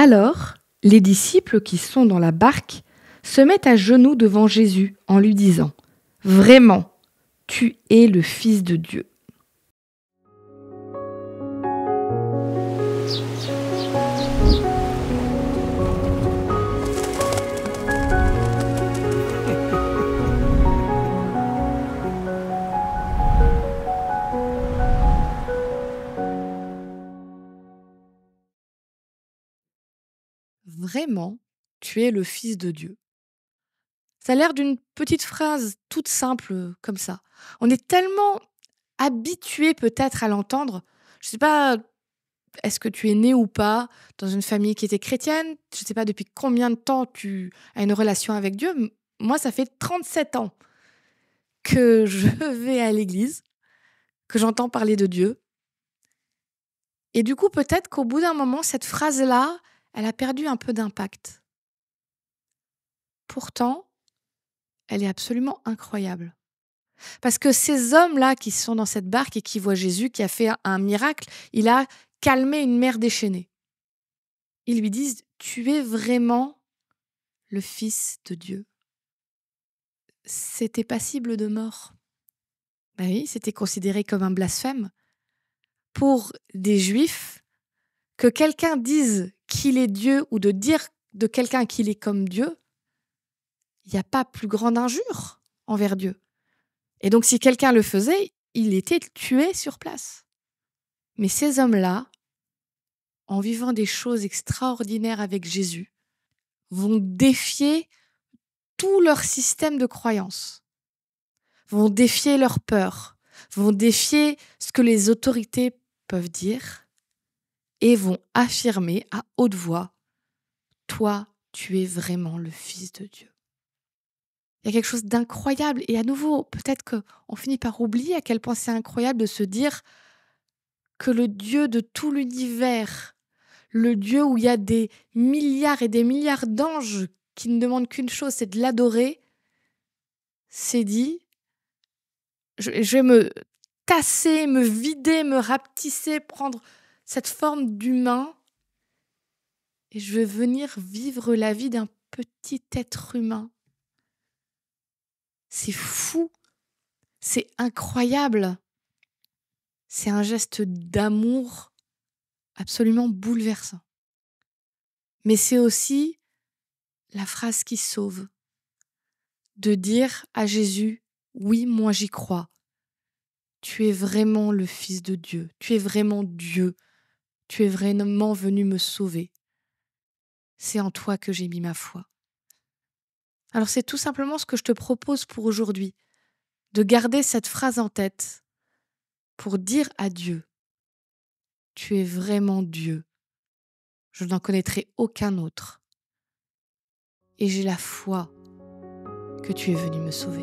Alors, les disciples qui sont dans la barque se mettent à genoux devant Jésus en lui disant : « Vraiment, tu es le Fils de Dieu. » Vraiment, tu es le Fils de Dieu. Ça a l'air d'une petite phrase toute simple comme ça. On est tellement habitué peut-être à l'entendre. Je ne sais pas, est-ce que tu es né ou pas dans une famille qui était chrétienne? Je ne sais pas depuis combien de temps tu as une relation avec Dieu. Moi, ça fait 37 ans que je vais à l'église, que j'entends parler de Dieu. Et du coup, peut-être qu'au bout d'un moment, cette phrase-là, elle a perdu un peu d'impact. Pourtant, elle est absolument incroyable. Parce que ces hommes-là qui sont dans cette barque et qui voient Jésus qui a fait un miracle, il a calmé une mer déchaînée. Ils lui disent : « Tu es vraiment le Fils de Dieu. » C'était passible de mort. Ben oui, c'était considéré comme un blasphème. Pour des Juifs, que quelqu'un dise qu'il est Dieu ou de dire de quelqu'un qu'il est comme Dieu, il n'y a pas plus grande injure envers Dieu. Et donc, si quelqu'un le faisait, il était tué sur place. Mais ces hommes-là, en vivant des choses extraordinaires avec Jésus, vont défier tout leur système de croyance, vont défier leur peur, vont défier ce que les autorités peuvent dire et vont affirmer à haute voix : « Toi, tu es vraiment le Fils de Dieu. » Il y a quelque chose d'incroyable. Et à nouveau, peut-être qu'on finit par oublier à quel point c'est incroyable de se dire que le Dieu de tout l'univers, le Dieu où il y a des milliards et des milliards d'anges qui ne demandent qu'une chose, c'est de l'adorer, s'est dit : je vais me tasser, me vider, me rapetisser, prendre cette forme d'humain et je vais venir vivre la vie d'un petit être humain. C'est fou, c'est incroyable. C'est un geste d'amour absolument bouleversant. Mais c'est aussi la phrase qui sauve. De dire à Jésus : oui, moi j'y crois. Tu es vraiment le Fils de Dieu. Tu es vraiment Dieu. Tu es vraiment venu me sauver. C'est en toi que j'ai mis ma foi. Alors c'est tout simplement ce que je te propose pour aujourd'hui. De garder cette phrase en tête pour dire à Dieu : tu es vraiment Dieu. Je n'en connaîtrai aucun autre. Et j'ai la foi que tu es venu me sauver.